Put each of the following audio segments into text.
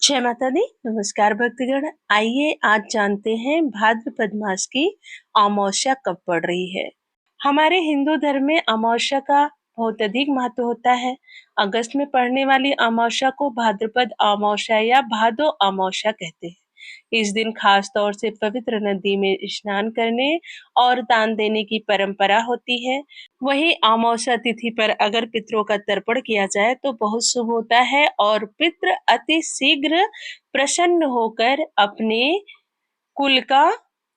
जय माता दी। नमस्कार भक्तगण। आइए आज जानते हैं भाद्रपद मास की अमावस्या कब पड़ रही है। हमारे हिंदू धर्म में अमावस्या का बहुत अधिक महत्व होता है। अगस्त में पड़ने वाली अमावस्या को भाद्रपद अमावस्या या भादो अमावस्या कहते हैं। इस दिन खास तौर से पवित्र नदी में स्नान करने और दान देने की परंपरा होती है। वहीं अमावस्या तिथि पर अगर पितरों का तर्पण किया जाए तो बहुत शुभ होता है और पितृ अति शीघ्र प्रसन्न होकर अपने कुल का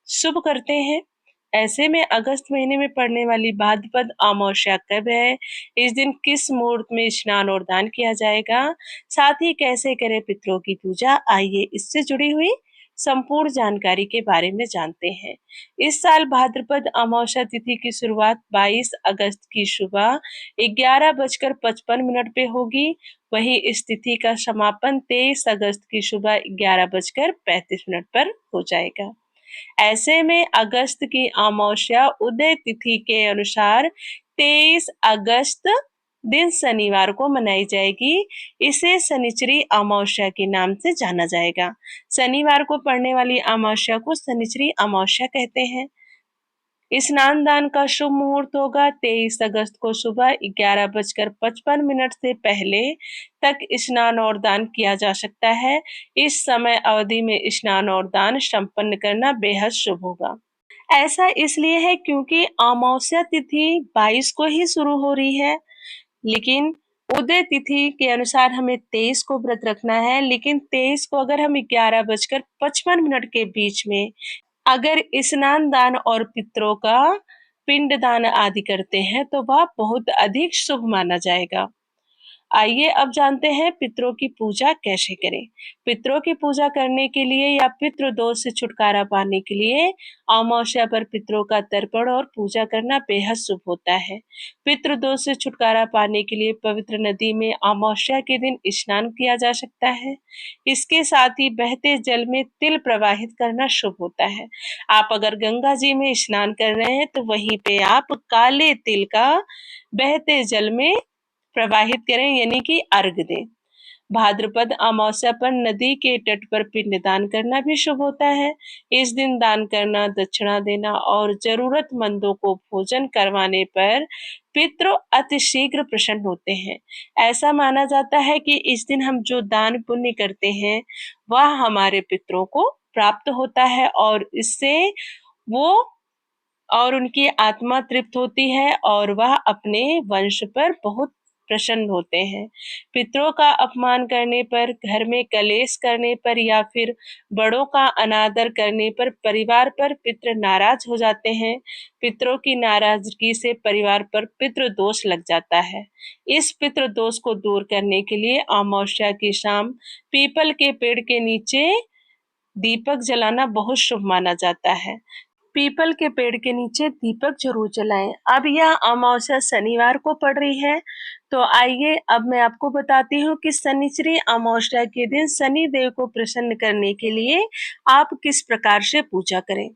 शुभ करते हैं। ऐसे में अगस्त महीने में पड़ने वाली भाद्रपद अमावस्या कब है, इस दिन किस मुहूर्त में स्नान और दान किया जाएगा, साथ ही कैसे करें पितरों की पूजा, आइए इससे जुड़ी हुई संपूर्ण जानकारी के बारे में जानते हैं। इस साल भाद्रपद अमावस्या तिथि की शुरुआत 22 अगस्त की सुबह 11:55 पे होगी। वहीं इस तिथि का समापन 23 अगस्त की सुबह 11:35 पर हो जाएगा। ऐसे में अगस्त की अमावस्या उदय तिथि के अनुसार 23 अगस्त दिन शनिवार को मनाई जाएगी। इसे शनिचरी अमावस्या के नाम से जाना जाएगा। शनिवार को पड़ने वाली अमावस्या को शनिचरी अमावस्या कहते हैं। स्नान दान का शुभ मुहूर्त होगा 23 अगस्त को सुबह 11:55 से पहले तक स्नान और दान किया जा सकता है। इस समय अवधि में स्नान और दान संपन्न करना बेहद शुभ होगा। ऐसा इसलिए है क्योंकि अमावस्या तिथि 22 को ही शुरू हो रही है, लेकिन उदय तिथि के अनुसार हमें 23 को व्रत रखना है। लेकिन 23 को अगर हम 11:55 के बीच में अगर स्नान दान और पितरों का पिंड दान आदि करते हैं तो वह बहुत अधिक शुभ माना जाएगा। आइए अब जानते हैं पितरों की पूजा कैसे करें। पितरों की पूजा करने के लिए या पितृ दोष से छुटकारा पाने के लिए अमावस्या पर पितरों का तर्पण और पूजा करना बेहद शुभ होता है। पितृ दोष से छुटकारा पाने के लिए पवित्र नदी में अमावस्या के दिन स्नान किया जा सकता है। इसके साथ ही बहते जल में तिल प्रवाहित करना शुभ होता है। आप अगर गंगा जी में स्नान कर रहे हैं तो वहीं पे आप काले तिल का बहते जल में प्रवाहित करें, यानी कि अर्घ दें। भाद्रपद अमावस्या पर नदी के तट पर पिंडदान करना भी शुभ होता है। इस दिन दान करना, दक्षिणा देना और जरूरतमंदों को भोजन करवाने पर पितृ अतिशीघ्र प्रसन्न होते हैं। ऐसा माना जाता है कि इस दिन हम जो दान पुण्य करते हैं वह हमारे पितरों को प्राप्त होता है और इससे वो और उनकी आत्मा तृप्त होती है और वह अपने वंश पर बहुत प्रसन्न होते हैं। पितरों का अपमान करने पर, घर में कलेश करने पर या फिर बड़ों का अनादर करने पर परिवार पर पितृ नाराज हो जाते हैं। पितरों की नाराजगी से परिवार पर पितृ दोष लग जाता है। इस पितृ दोष को दूर करने के लिए अमावस्या की शाम पीपल के पेड़ के नीचे दीपक जलाना बहुत शुभ माना जाता है। पीपल के पेड़ के नीचे दीपक जरूर जलाएं। अब यह अमावस्या शनिवार को पड़ रही है, तो आइए अब मैं आपको बताती हूँ कि शनिचरी अमावस्या के दिन शनि देव को प्रसन्न करने के लिए आप किस प्रकार से पूजा करें।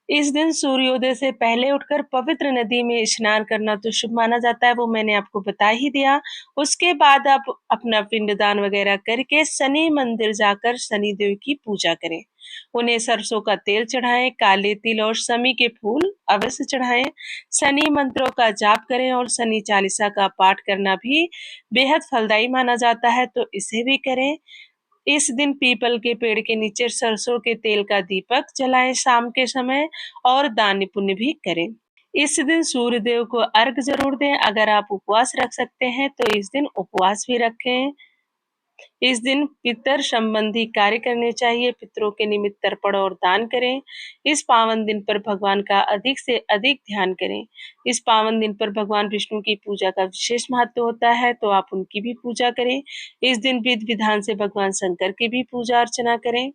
इस दिन सूर्योदय से पहले उठकर पवित्र नदी में स्नान करना तो शुभ माना जाता है, वो मैंने आपको बता ही दिया। उसके बाद आप अपना पिंडदान वगैरह करके शनि मंदिर जाकर शनि देव की पूजा करें। उन्हें सरसों का तेल चढ़ाएं, काले तिल और शमी के फूल अवश्य चढ़ाएं। शनि मंत्रों का जाप करें और शनि चालीसा का पाठ करना भी बेहद फलदायी माना जाता है, तो इसे भी करें। इस दिन पीपल के पेड़ के नीचे सरसों के तेल का दीपक जलाएं शाम के समय और दान पुण्य भी करें। इस दिन सूर्य देव को अर्घ जरूर दें। अगर आप उपवास रख सकते हैं तो इस दिन उपवास भी रखें। इस दिन पितर संबंधी कार्य करने चाहिए। पितरों के निमित्त तर्पण और दान करें। इस पावन दिन पर भगवान का अधिक से अधिक ध्यान करें। इस पावन दिन पर भगवान विष्णु की पूजा का विशेष महत्व होता है, तो आप उनकी भी पूजा करें। इस दिन विधि विधान से भगवान शंकर की भी पूजा अर्चना करें।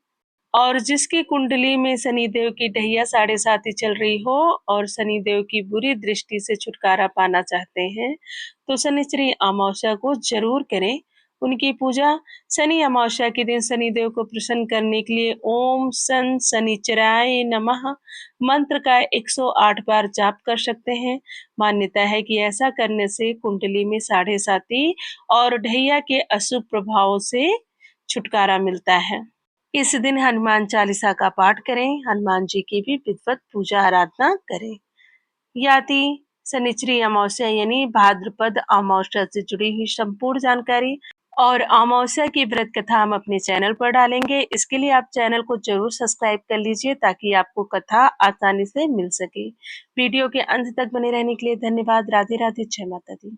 और जिसकी कुंडली में शनिदेव की ढैया 7.5 चल रही हो और शनिदेव की बुरी दृष्टि से छुटकारा पाना चाहते हैं तो शनिचरी अमावस्या को जरूर करें उनकी पूजा। शनि अमावस्या के दिन शनिदेव को प्रसन्न करने के लिए ओम सन शनिचराय नमः मंत्र का 108 बार जाप कर सकते हैं। मान्यता है कि ऐसा करने से कुंडली में 7.5 और ढैया के अशुभ प्रभावों से छुटकारा मिलता है। इस दिन हनुमान चालीसा का पाठ करें, हनुमान जी की भी विधिवत पूजा आराधना करें। याति शनिचरी अमावस्या यानी भाद्रपद अमावस्या से जुड़ी हुई संपूर्ण जानकारी और अमावस्या की व्रत कथा हम अपने चैनल पर डालेंगे। इसके लिए आप चैनल को जरूर सब्सक्राइब कर लीजिए ताकि आपको कथा आसानी से मिल सके। वीडियो के अंत तक बने रहने के लिए धन्यवाद। राधे राधे, जय माता दी।